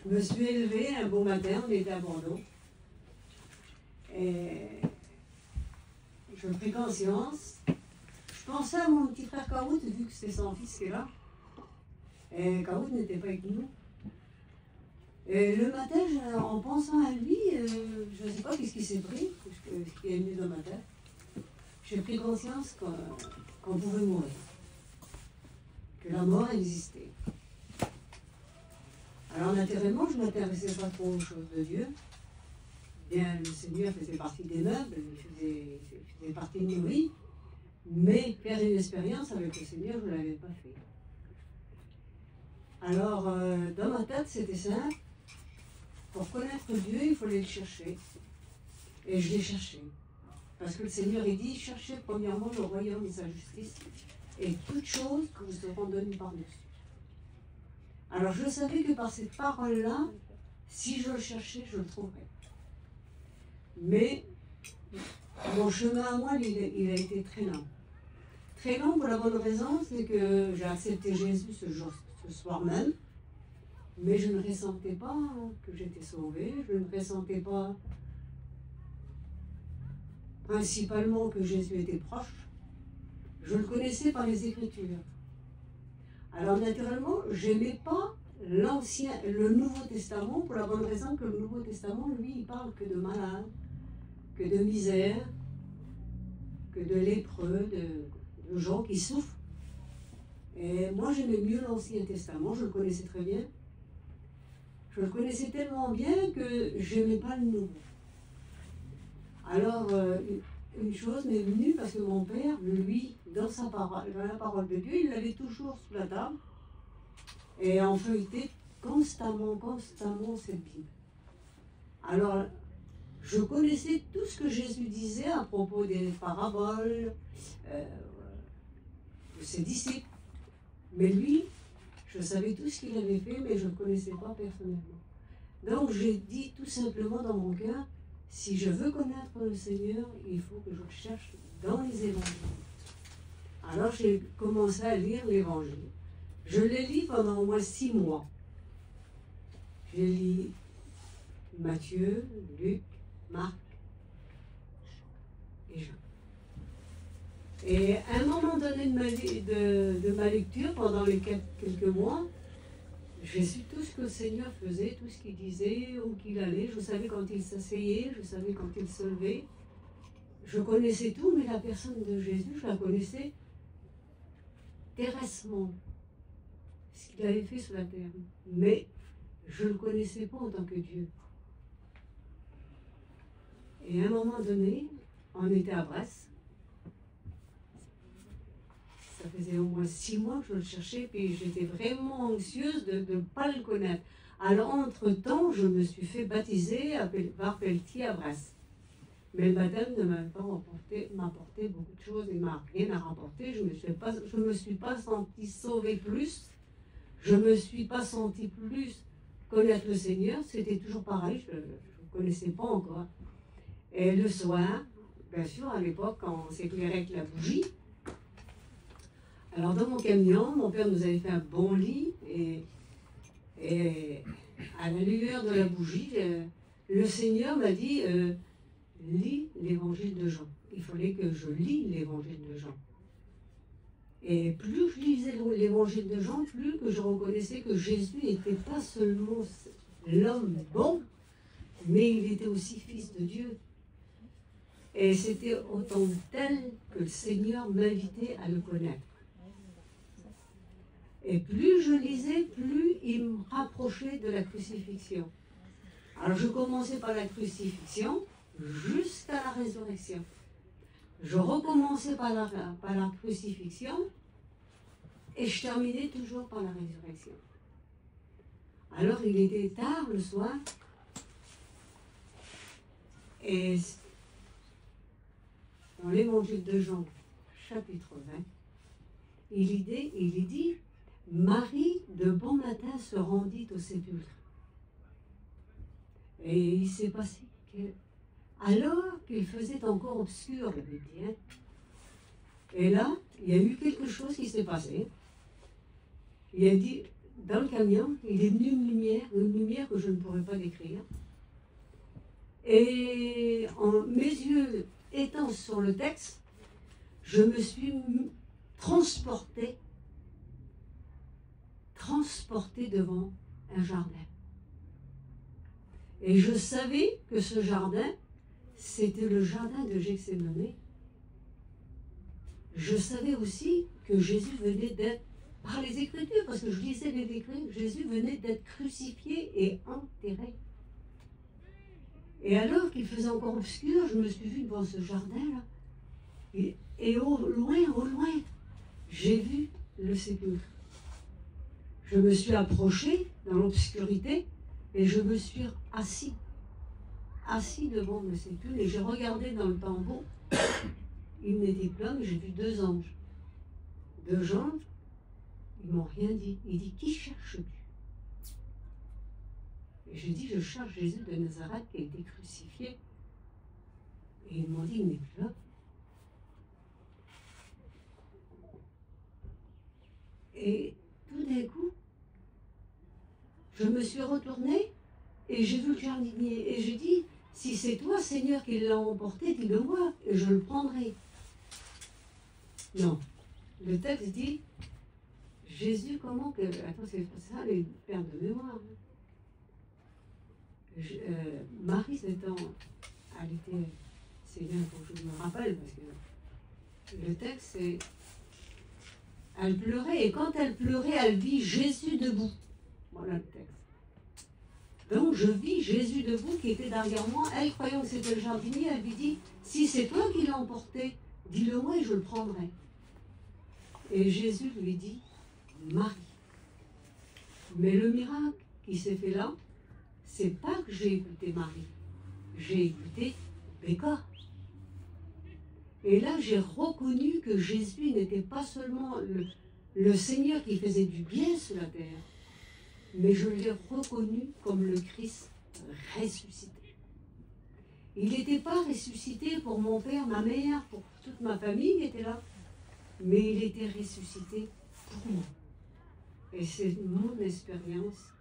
Je me suis élevée un beau matin, on était à Bordeaux. Et je pris conscience. Je pensais à mon petit frère Carout, vu que c'était son fils qui est là. Et Carout n'était pas avec nous. Et le matin, en pensant à lui, je ne sais pas qu'est-ce qui s'est pris, ce qui est venu dans ma tête. J'ai pris conscience qu'on pouvait mourir, que la mort existait. Alors naturellement, je ne m'intéressais pas trop aux choses de Dieu. Bien, le Seigneur faisait partie des meubles, il faisait partie de nos vies, mais faire une expérience avec le Seigneur, je ne l'avais pas fait. Alors, dans ma tête, c'était simple. Pour connaître Dieu, il fallait le chercher. Et je l'ai cherché. Parce que le Seigneur, il dit, cherchez premièrement le royaume et sa justice, et toutes choses que vous seront données par-dessus. Alors, je savais que par cette parole-là, si je le cherchais, je le trouverais. Mais mon chemin à moi, il a été très lent. Très lent pour la bonne raison, c'est que j'ai accepté Jésus ce soir même, mais je ne ressentais pas que j'étais sauvée, je ne ressentais pas principalement que Jésus était proche. Je le connaissais par les Écritures. Alors naturellement, je n'aimais pas le Nouveau Testament, pour la bonne raison que le Nouveau Testament, lui, il parle que de malades, que de misère, que de lépreux, de gens qui souffrent. Et moi, j'aimais mieux l'Ancien Testament, je le connaissais très bien. Je le connaissais tellement bien que je n'aimais pas le Nouveau. Alors, une chose m'est venue parce que mon père, lui, dans la parole de Dieu, il l'avait toujours sous la table et en feuilletait constamment cette Bible. Alors, je connaissais tout ce que Jésus disait à propos des paraboles, de ses disciples. Mais lui, je savais tout ce qu'il avait fait, mais je ne le connaissais pas personnellement. Donc j'ai dit tout simplement dans mon cœur, si je veux connaître le Seigneur, il faut que je le cherche dans les évangiles. Alors j'ai commencé à lire l'évangile. Je l'ai lu pendant au moins 6 mois. J'ai lu Matthieu, Luc, Marc et Jean. Et à un moment donné de ma lecture, pendant les quelques mois, j'ai su tout ce que le Seigneur faisait, tout ce qu'il disait, où qu'il allait. Je savais quand il s'asseyait, je savais quand il se levait. Je connaissais tout, mais la personne de Jésus, je la connaissais terrestrement, ce qu'il avait fait sur la terre. Mais je ne le connaissais pas en tant que Dieu. Et à un moment donné, on était à Brest. Ça faisait au moins 6 mois que je le cherchais, puis j'étais vraiment anxieuse de ne pas le connaître. Alors, entre-temps, je me suis fait baptiser par Pelletier à Brest. Mais le baptême ne m'a pas apporté beaucoup de choses, il ne m'a rien rapporté. Je ne me suis pas sentie sauvée plus, je ne me suis pas sentie plus connaître le Seigneur. C'était toujours pareil, je ne connaissais pas encore. Et le soir, bien sûr, à l'époque, quand on s'éclairait avec la bougie, alors dans mon camion, mon père nous avait fait un bon lit et à la lueur de la bougie, le Seigneur m'a dit lis l'évangile de Jean. Il fallait que je lis l'évangile de Jean. Et plus je lisais l'évangile de Jean, plus que je reconnaissais que Jésus n'était pas seulement l'homme bon, mais il était aussi fils de Dieu. Et c'était autant tel que le Seigneur m'invitait à le connaître. Et plus je lisais, plus il me rapprochait de la crucifixion. Alors je commençais par la crucifixion jusqu'à la résurrection. Je recommençais par la crucifixion et je terminais toujours par la résurrection. Alors il était tard le soir et dans l'évangile de Jean, chapitre 20, il dit Marie, de bon matin, se rendit au sépulcre. Et il s'est passé alors qu'il faisait encore obscur, le midi. Et là, il y a eu quelque chose qui s'est passé. Il a dit, dans le camion, il est venu une lumière que je ne pourrais pas décrire. Et mes yeux étant sur le texte, je me suis transportée devant un jardin. Et je savais que ce jardin, c'était le jardin de Gethsémani. Je savais aussi que Jésus venait d'être, par les Écritures, parce que je lisais les Écritures, Jésus venait d'être crucifié et enterré. Et alors qu'il faisait encore obscur, je me suis vue devant ce jardin-là. Et au loin, j'ai vu le sépulcre. Je me suis approchée dans l'obscurité et je me suis assis devant le sépulcre et j'ai regardé dans le tombeau. Il n'était pas, mais j'ai vu 2 anges. 2 anges, ils m'ont rien dit. Il dit, qui cherches-tu? Et j'ai dit, je cherche Jésus de Nazareth qui a été crucifié. Et ils m'ont dit, il n'est plus là. Et tout d'un coup, je me suis retournée et j'ai vu le jardinier. Et j'ai dit, si c'est toi, Seigneur, qui l'a emporté, dis-le-moi et je le prendrai. Non. Le texte dit, Jésus, comment que... Attends, c'est ça, les pères de mémoire. Marie, elle était... C'est bien, il faut que je me rappelle, parce que le texte, c'est... Elle pleurait, et quand elle pleurait, elle vit Jésus debout. Voilà le texte. Donc je vis Jésus debout qui était derrière moi. Elle, croyant que c'était le jardinier, elle lui dit, si c'est toi qui l'as emporté, dis-le-moi et je le prendrai. Et Jésus lui dit, Marie. Mais le miracle qui s'est fait là, c'est pas que j'ai écouté Marie, j'ai écouté Béca. Et là, j'ai reconnu que Jésus n'était pas seulement le Seigneur qui faisait du bien sur la terre, mais je l'ai reconnu comme le Christ ressuscité. Il n'était pas ressuscité pour mon père, ma mère, pour toute ma famille qui était là, mais il était ressuscité pour moi. Et c'est mon expérience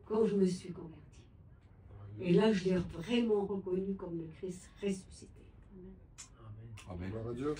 quand je me suis convertie. Et là, je l'ai vraiment reconnu comme le Christ ressuscité. Amen. Amen.